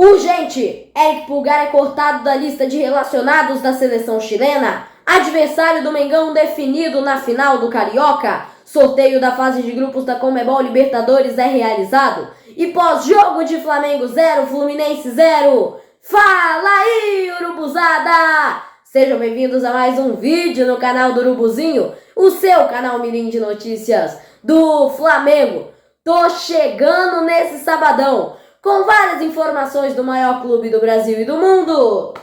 Urgente! Eric Pulgar é cortado da lista de relacionados da seleção chilena. Adversário do Mengão definido na final do Carioca. Sorteio da fase de grupos da Conmebol Libertadores é realizado. E pós-jogo de Flamengo 0, Fluminense 0. Fala aí, Urubuzada! Sejam bem-vindos a mais um vídeo no canal do Urubuzinho, o seu canal mirim de notícias do Flamengo. Tô chegando nesse sabadão com várias informações do maior clube do Brasil e do mundo,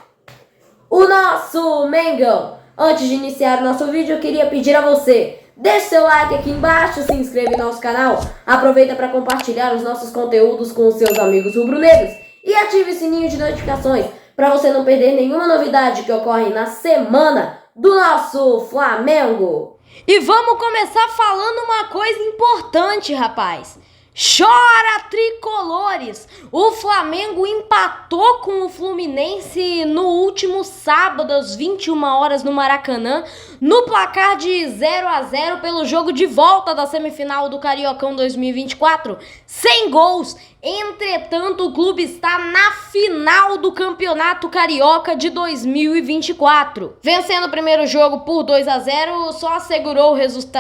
o nosso Mengão. Antes de iniciar o nosso vídeo, eu queria pedir a você, deixe seu like aqui embaixo, se inscreva em nosso canal, aproveita para compartilhar os nossos conteúdos com os seus amigos rubro-negros e ative o sininho de notificações para você não perder nenhuma novidade que ocorre na semana do nosso Flamengo. E vamos começar falando uma coisa importante, rapaz. Chora, tricolores! O Flamengo empatou com o Fluminense no último sábado, às 21 horas, no Maracanã, no placar de 0-0 pelo jogo de volta da semifinal do Cariocão 2024, sem gols. Entretanto, o clube está na final do Campeonato Carioca de 2024. Vencendo o primeiro jogo por 2-0, só assegurou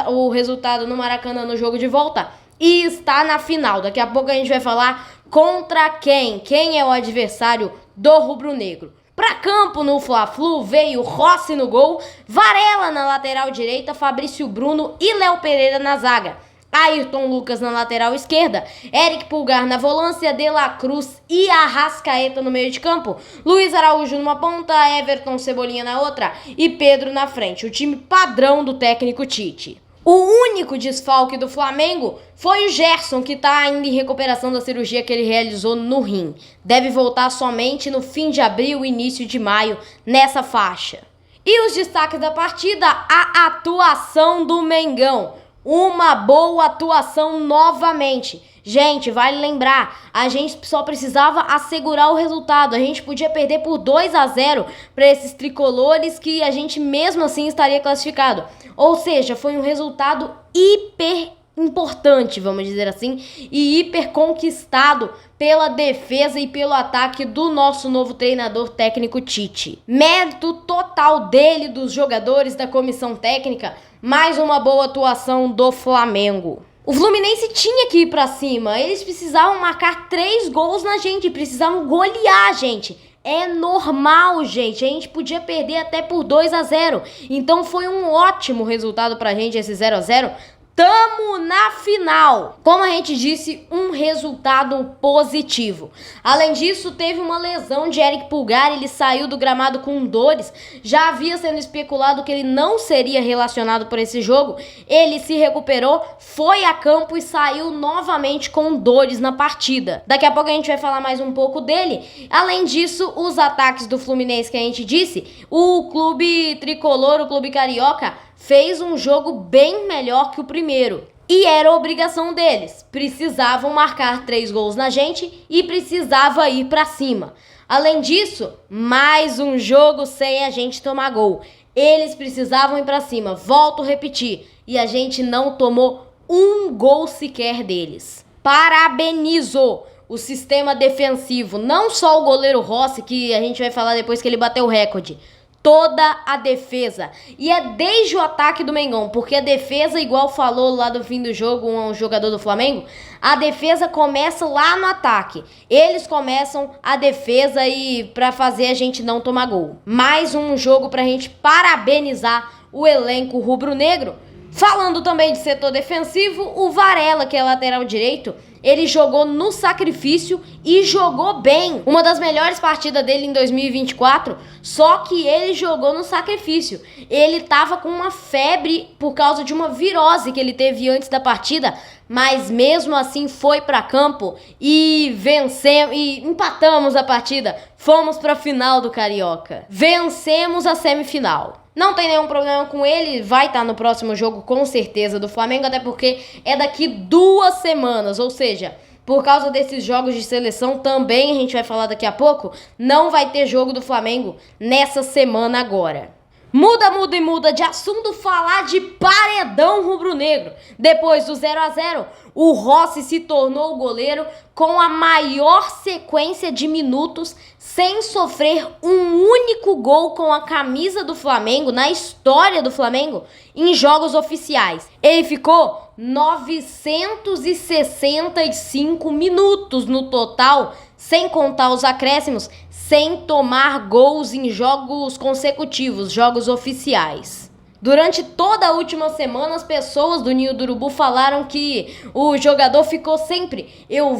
o resultado no Maracanã no jogo de volta. E está na final. Daqui a pouco a gente vai falar contra quem. Quem é o adversário do rubro-negro. Pra campo no Fla-Flu veio Rossi no gol, Varela na lateral direita, Fabrício Bruno e Léo Pereira na zaga. Ayrton Lucas na lateral esquerda, Eric Pulgar na volância, De La Cruz e Arrascaeta no meio de campo, Luiz Araújo numa ponta, Everton Cebolinha na outra e Pedro na frente. O time padrão do técnico Tite. O único desfalque do Flamengo foi o Gerson, que está ainda em recuperação da cirurgia que ele realizou no rim. Deve voltar somente no fim de abril e início de maio, nessa faixa. E os destaques da partida, a atuação do Mengão. Uma boa atuação novamente. Gente, vale lembrar, a gente só precisava assegurar o resultado. A gente podia perder por 2-0 para esses tricolores que a gente mesmo assim estaria classificado. Ou seja, foi um resultado hiper importante, vamos dizer assim, e hiper conquistado pela defesa e pelo ataque do nosso novo treinador técnico Tite. Mérito total dele, dos jogadores, da comissão técnica, mais uma boa atuação do Flamengo. O Fluminense tinha que ir pra cima, eles precisavam marcar 3 gols na gente, precisavam golear a gente. É normal, gente, a gente podia perder até por 2-0, então foi um ótimo resultado pra gente esse 0-0. Tamo na final! Como a gente disse, um resultado positivo. Além disso, teve uma lesão de Eric Pulgar, ele saiu do gramado com dores. Já havia sendo especulado que ele não seria relacionado por esse jogo. Ele se recuperou, foi a campo e saiu novamente com dores na partida. Daqui a pouco a gente vai falar mais um pouco dele. Além disso, os ataques do Fluminense que a gente disse, o clube tricolor, o clube carioca, fez um jogo bem melhor que o primeiro. E era obrigação deles. Precisavam marcar 3 gols na gente e precisava ir pra cima. Além disso, mais um jogo sem a gente tomar gol. Eles precisavam ir pra cima. Volto a repetir. E a gente não tomou um gol sequer deles. Parabenizo o sistema defensivo. Não só o goleiro Rossi, que a gente vai falar depois que ele bateu o recorde. Toda a defesa. E é desde o ataque do Mengão, porque a defesa, igual falou lá do fim do jogo um jogador do Flamengo, a defesa começa lá no ataque. Eles começam a defesa e para fazer a gente não tomar gol. Mais um jogo pra gente parabenizar o elenco rubro-negro. Falando também de setor defensivo, o Varela, que é lateral direito, ele jogou no sacrifício e jogou bem. Uma das melhores partidas dele em 2024, só que ele jogou no sacrifício. Ele tava com uma febre por causa de uma virose que ele teve antes da partida, mas mesmo assim foi para campo e vencemos e empatamos a partida. Fomos para a final do Carioca. Vencemos a semifinal. Não tem nenhum problema com ele, vai estar no próximo jogo com certeza do Flamengo, até porque é daqui 2 semanas, ou seja, por causa desses jogos de seleção também, a gente vai falar daqui a pouco, não vai ter jogo do Flamengo nessa semana agora. Muda de assunto, falar de paredão rubro-negro. Depois do 0-0, o Rossi se tornou o goleiro com a maior sequência de minutos sem sofrer um único gol com a camisa do Flamengo na história do Flamengo em jogos oficiais. Ele ficou 965 minutos no total, sem contar os acréscimos, sem tomar gols em jogos consecutivos, jogos oficiais. Durante toda a última semana, as pessoas do Ninho do Urubu falaram que o jogador ficou sempre: eu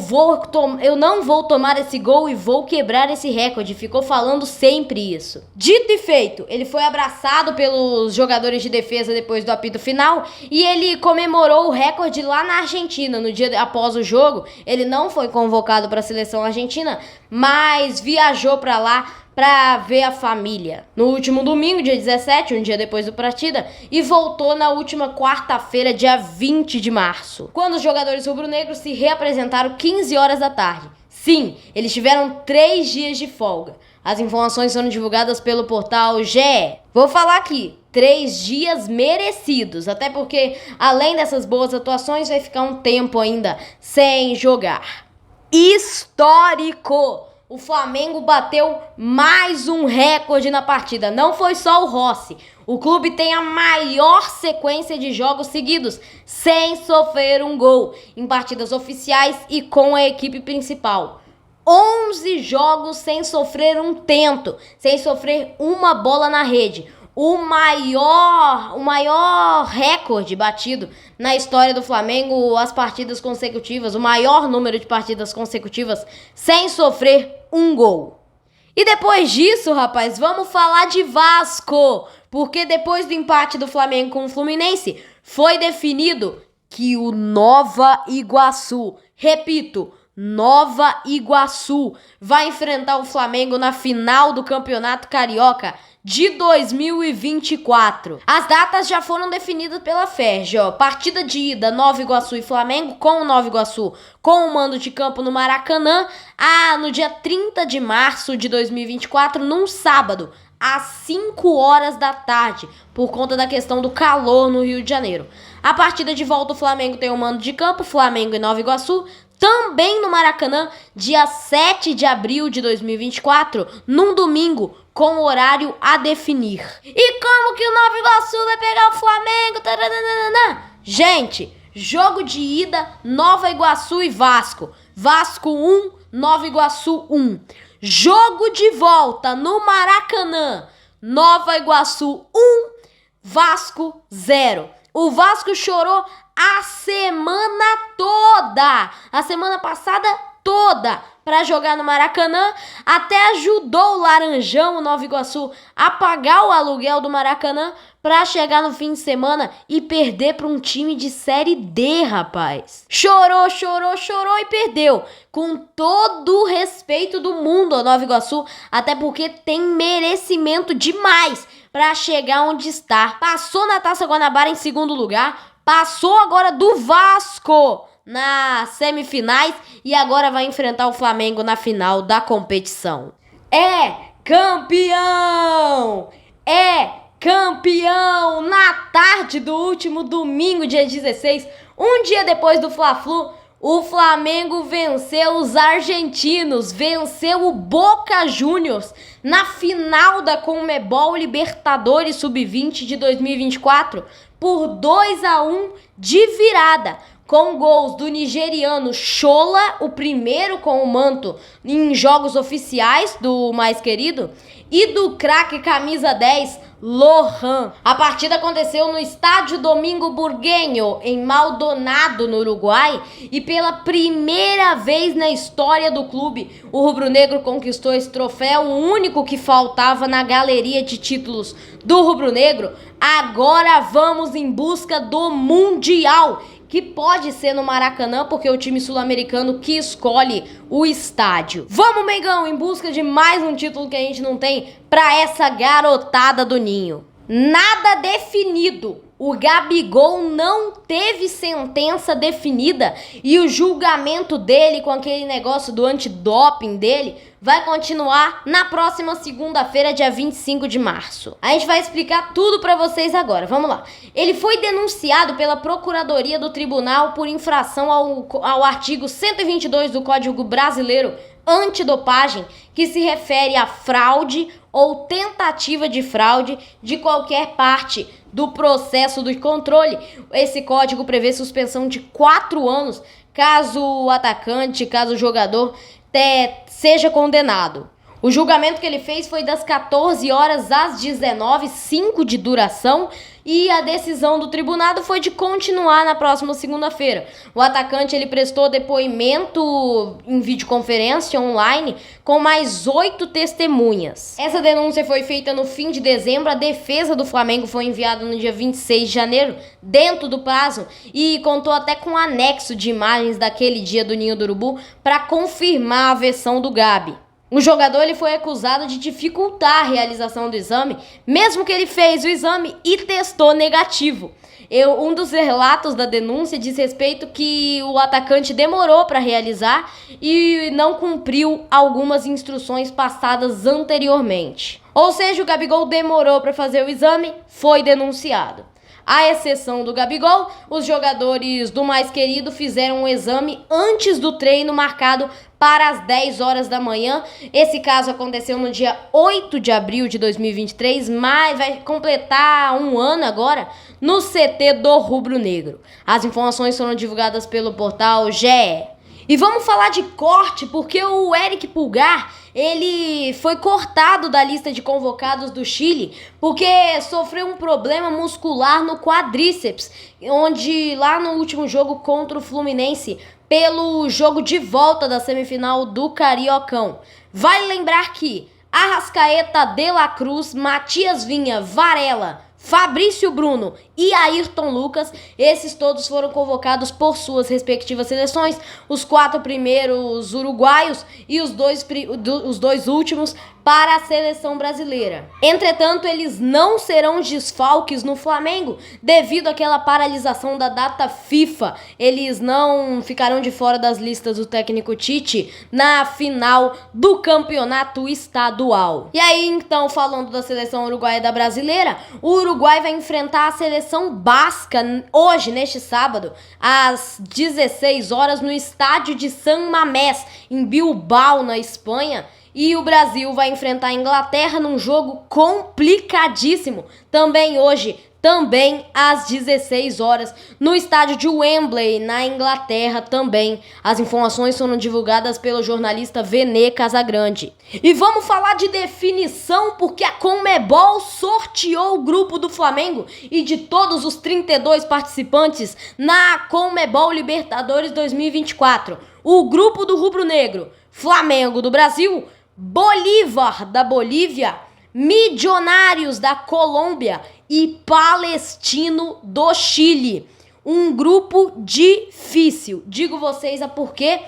não vou tomar esse gol e vou quebrar esse recorde. Ficou falando sempre isso. Dito e feito, ele foi abraçado pelos jogadores de defesa depois do apito final e ele comemorou o recorde lá na Argentina. No dia após o jogo, ele não foi convocado para a seleção argentina, mas viajou para lá para ver a família no último domingo, dia 17, um dia depois do partida, e voltou na última quarta-feira, dia 20 de março, quando os jogadores rubro-negros se reapresentaram 15 horas da tarde. Sim, eles tiveram 3 dias de folga. As informações foram divulgadas pelo portal GE. Vou falar aqui, 3 dias merecidos, até porque, além dessas boas atuações, vai ficar um tempo ainda sem jogar. Histórico! O Flamengo bateu mais um recorde na partida. Não foi só o Rossi. O clube tem a maior sequência de jogos seguidos, sem sofrer um gol, em partidas oficiais e com a equipe principal. 11 jogos sem sofrer um tento, sem sofrer uma bola na rede. O maior recorde batido na história do Flamengo, as partidas consecutivas, o maior número de partidas consecutivas sem sofrer um gol. E depois disso, rapaz, vamos falar de Vasco, porque depois do empate do Flamengo com o Fluminense, foi definido que o Nova Iguaçu, repito, Nova Iguaçu, vai enfrentar o Flamengo na final do Campeonato Carioca de 2024. As datas já foram definidas pela FERJ, partida de ida Nova Iguaçu e Flamengo, com o Nova Iguaçu com o mando de campo no Maracanã, no dia 30 de março de 2024, num sábado, às 5 horas da tarde, por conta da questão do calor no Rio de Janeiro. A partida de volta, o Flamengo tem o mando de campo, Flamengo e Nova Iguaçu, também no Maracanã, dia 7 de abril de 2024, num domingo, com horário a definir. E como que o Nova Iguaçu vai pegar o Flamengo? Gente, jogo de ida, Nova Iguaçu e Vasco. Vasco 1, Nova Iguaçu 1. Jogo de volta no Maracanã, Nova Iguaçu 1, Vasco 0. O Vasco chorou a semana toda, a semana passada toda, para jogar no Maracanã, até ajudou o Laranjão, o Nova Iguaçu, a pagar o aluguel do Maracanã para chegar no fim de semana e perder para um time de Série D, rapaz. Chorou e perdeu, com todo o respeito do mundo ao Nova Iguaçu, até porque tem merecimento demais para chegar onde está. Passou na Taça Guanabara em segundo lugar, passou agora do Vasco nas semifinais e agora vai enfrentar o Flamengo na final da competição. É campeão! É campeão! Na tarde do último domingo, dia 16, um dia depois do Fla-Flu, o Flamengo venceu os argentinos, venceu o Boca Juniors na final da Conmebol Libertadores Sub-20 de 2024 por 2-1 de virada, com gols do nigeriano Shola, o primeiro com o manto em jogos oficiais do mais querido, e do craque camisa 10, Lohan. A partida aconteceu no Estádio Domingo Burgueño, em Maldonado, no Uruguai, e pela primeira vez na história do clube, o rubro-negro conquistou esse troféu, o único que faltava na galeria de títulos do rubro-negro. Agora vamos em busca do Mundial, que pode ser no Maracanã, porque é o time sul-americano que escolhe o estádio. Vamos, Mengão, em busca de mais um título que a gente não tem pra essa garotada do Ninho. Nada definido, O Gabigol não teve sentença definida e o julgamento dele com aquele negócio do antidoping dele vai continuar na próxima segunda-feira, dia 25 de março. A gente vai explicar tudo pra vocês agora, vamos lá. Ele foi denunciado pela Procuradoria do Tribunal por infração ao artigo 122 do Código Brasileiro Antidopagem, que se refere a fraude ou tentativa de fraude de qualquer parte do processo do controle. Esse código prevê suspensão de 4 anos caso o atacante, caso o jogador seja condenado. O julgamento que ele fez foi das 14 horas às 19, 5 de duração, e a decisão do tribunal foi de continuar na próxima segunda-feira. O atacante ele prestou depoimento em videoconferência online com mais 8 testemunhas. Essa denúncia foi feita no fim de dezembro. A defesa do Flamengo foi enviada no dia 26 de janeiro, dentro do prazo, e contou até com um anexo de imagens daquele dia do Ninho do Urubu para confirmar a versão do Gabi. O jogador ele foi acusado de dificultar a realização do exame, mesmo que ele fez o exame e testou negativo. Um dos relatos da denúncia diz respeito que o atacante demorou para realizar e não cumpriu algumas instruções passadas anteriormente. Ou seja, o Gabigol demorou para fazer o exame, foi denunciado. À exceção do Gabigol, os jogadores do mais querido fizeram um exame antes do treino marcado para as 10 horas da manhã. Esse caso aconteceu no dia 8 de abril de 2023, mas vai completar um ano agora no CT do Rubro Negro. As informações foram divulgadas pelo portal GE. E vamos falar de corte, porque o Eric Pulgar, ele foi cortado da lista de convocados do Chile, porque sofreu um problema muscular no quadríceps, onde lá no último jogo contra o Fluminense, pelo jogo de volta da semifinal do Cariocão. Vale lembrar que Arrascaeta, De La Cruz, Matias Vinha, Varela, Fabrício Bruno e Ayrton Lucas, esses todos foram convocados por suas respectivas seleções, os 4 primeiros uruguaios e os dois últimos para a seleção brasileira. Entretanto, eles não serão desfalques no Flamengo devido àquela paralisação da data FIFA. Eles não ficarão de fora das listas do técnico Tite na final do campeonato estadual. E aí, então, falando da seleção uruguaia e da brasileira, o Uruguai vai enfrentar a seleção basca hoje, neste sábado, às 16 horas, no estádio de San Mamés, em Bilbao, na Espanha. E o Brasil vai enfrentar a Inglaterra num jogo complicadíssimo, também hoje, também às 16 horas, no estádio de Wembley, na Inglaterra também. As informações foram divulgadas pelo jornalista Vene Casagrande. E vamos falar de definição, porque a Conmebol sorteou o grupo do Flamengo e de todos os 32 participantes na Conmebol Libertadores 2024. O grupo do Rubro Negro: Flamengo do Brasil, Bolívar da Bolívia, Milionários da Colômbia e Palestino do Chile. Um grupo difícil. Digo vocês a porquê.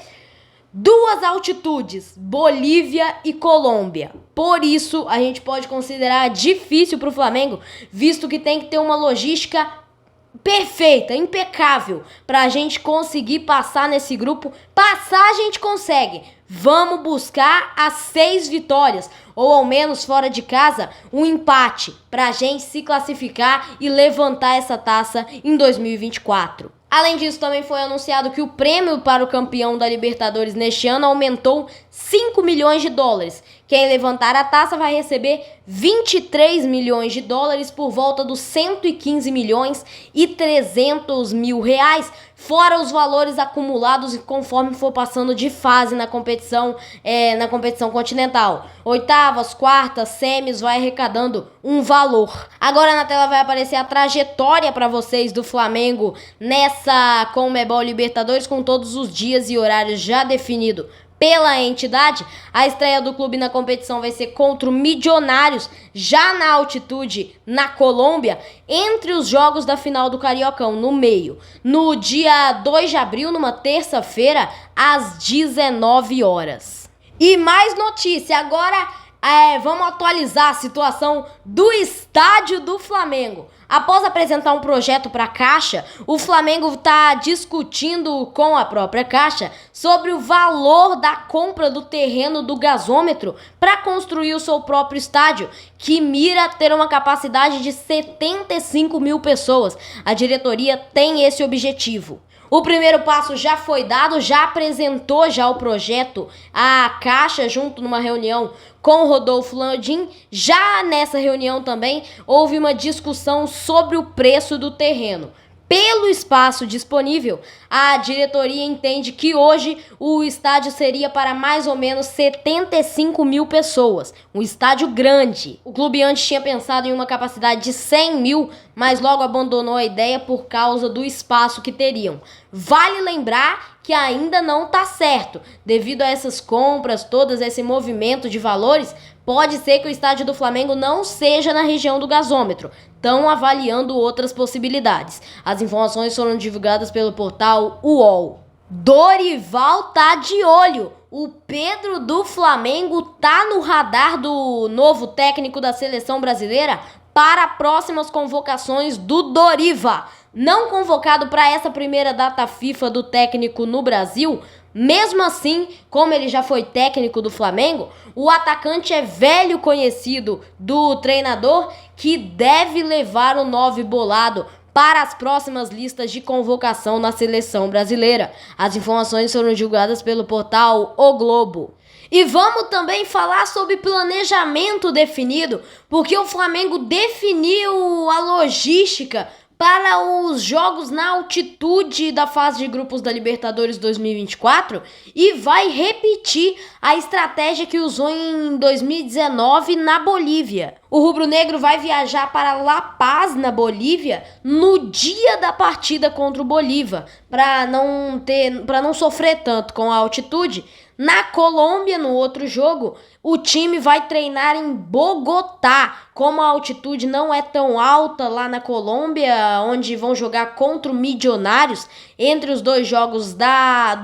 2 altitudes, Bolívia e Colômbia. Por isso, a gente pode considerar difícil para o Flamengo, visto que tem que ter uma logística perfeita, impecável, para a gente conseguir passar nesse grupo. Passar a gente consegue. Vamos buscar as 6 vitórias, ou ao menos fora de casa, um empate, para a gente se classificar e levantar essa taça em 2024. Além disso, também foi anunciado que o prêmio para o campeão da Libertadores neste ano aumentou 5 milhões de dólares. Quem levantar a taça vai receber 23 milhões de dólares, por volta dos 115 milhões e 300 mil reais, fora os valores acumulados conforme for passando de fase na competição continental. Oitavas, quartas, semis, vai arrecadando um valor. Agora na tela vai aparecer a trajetória para vocês do Flamengo nessa Conmebol Libertadores, com todos os dias e horários já definidos pela entidade. A estreia do clube na competição vai ser contra o Milionários, já na altitude, na Colômbia, entre os jogos da final do Cariocão, no meio. No dia 2 de abril, numa terça-feira, às 19 horas. E mais notícia, agora Vamos atualizar a situação do estádio do Flamengo. Após apresentar um projeto para a Caixa, o Flamengo está discutindo com a própria Caixa sobre o valor da compra do terreno do gasômetro para construir o seu próprio estádio, que mira ter uma capacidade de 75 mil pessoas. A diretoria tem esse objetivo. O primeiro passo já foi dado, já apresentou já o projeto à Caixa junto numa reunião com o Rodolfo Landim. Já nessa reunião também houve uma discussão sobre o preço do terreno. Pelo espaço disponível, a diretoria entende que hoje o estádio seria para mais ou menos 75 mil pessoas. Um estádio grande. O clube antes tinha pensado em uma capacidade de 100 mil, mas logo abandonou a ideia por causa do espaço que teriam. Vale lembrar que ainda não está certo. Devido a essas compras, todo esse movimento de valores, pode ser que o estádio do Flamengo não seja na região do gasômetro. Estão avaliando outras possibilidades. As informações foram divulgadas pelo portal UOL. Dorival tá de olho. O Pedro do Flamengo tá no radar do novo técnico da seleção brasileira para próximas convocações do Doriva. Não convocado para essa primeira data FIFA do técnico no Brasil, mesmo assim, como ele já foi técnico do Flamengo, o atacante é velho conhecido do treinador que deve levar o 9 bolado para as próximas listas de convocação na seleção brasileira. As informações foram divulgadas pelo portal O Globo. E vamos também falar sobre planejamento definido, porque o Flamengo definiu a logística para os jogos na altitude da fase de grupos da Libertadores 2024 e vai repetir a estratégia que usou em 2019 na Bolívia. O rubro-negro vai viajar para La Paz, na Bolívia, no dia da partida contra o Bolívar, para não sofrer tanto com a altitude. Na Colômbia, no outro jogo, o time vai treinar em Bogotá. Como a altitude não é tão alta lá na Colômbia, onde vão jogar contra o Milionários, entre os dois jogos da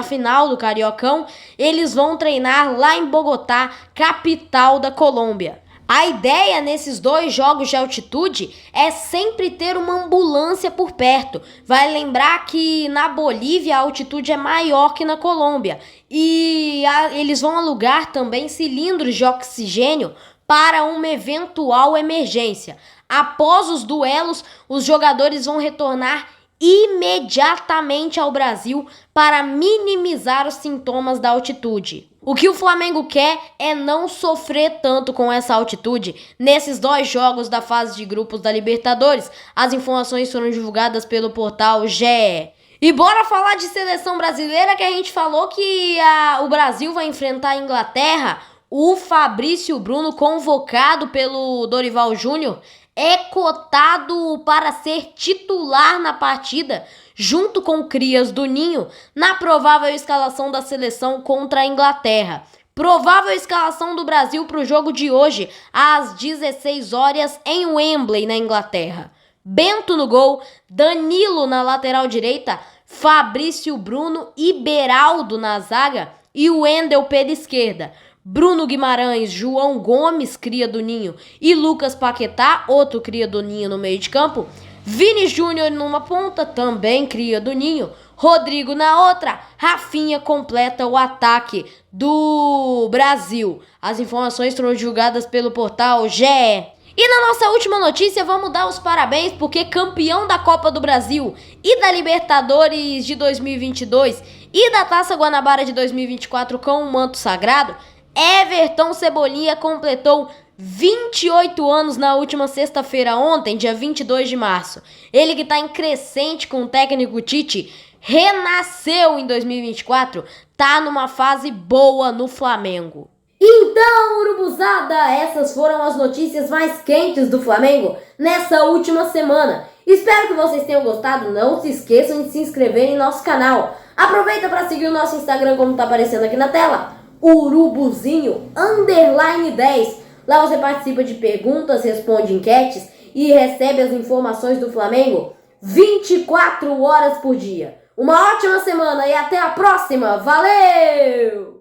final do Cariocão, eles vão treinar lá em Bogotá, capital da Colômbia. A ideia nesses dois jogos de altitude é sempre ter uma ambulância por perto. Vai lembrar que na Bolívia a altitude é maior que na Colômbia. E eles vão alugar também cilindros de oxigênio para uma eventual emergência. Após os duelos, os jogadores vão retornar imediatamente ao Brasil para minimizar os sintomas da altitude. O que o Flamengo quer é não sofrer tanto com essa altitude nesses dois jogos da fase de grupos da Libertadores. As informações foram divulgadas pelo portal GE. E bora falar de seleção brasileira, que a gente falou que o Brasil vai enfrentar a Inglaterra. O Fabrício Bruno, convocado pelo Dorival Júnior, é cotado para ser titular na partida, junto com Crias do Ninho, na provável escalação da seleção contra a Inglaterra. Provável escalação do Brasil para o jogo de hoje, às 16 horas, em Wembley, na Inglaterra. Bento no gol, Danilo na lateral direita, Fabrício Bruno e Beraldo na zaga e o Wendel pela esquerda. Bruno Guimarães, João Gomes, cria do Ninho, e Lucas Paquetá, outro cria do Ninho no meio de campo. Vini Júnior numa ponta, também cria do Ninho. Rodrigo na outra. Rafinha completa o ataque do Brasil. As informações foram divulgadas pelo portal GE. E na nossa última notícia, vamos dar os parabéns porque campeão da Copa do Brasil e da Libertadores de 2022 e da Taça Guanabara de 2024 com o manto sagrado, Everton Cebolinha completou 28 anos na última sexta-feira, ontem, dia 22 de março. Ele que está em crescente com o técnico Tite, renasceu em 2024, tá numa fase boa no Flamengo. Então, urubuzada, essas foram as notícias mais quentes do Flamengo nessa última semana. Espero que vocês tenham gostado. Não se esqueçam de se inscrever em nosso canal. Aproveita para seguir o nosso Instagram, como está aparecendo aqui na tela, urubuzinho_10. Lá você participa de perguntas, responde enquetes e recebe as informações do Flamengo 24 horas por dia. Uma ótima semana e até a próxima. Valeu!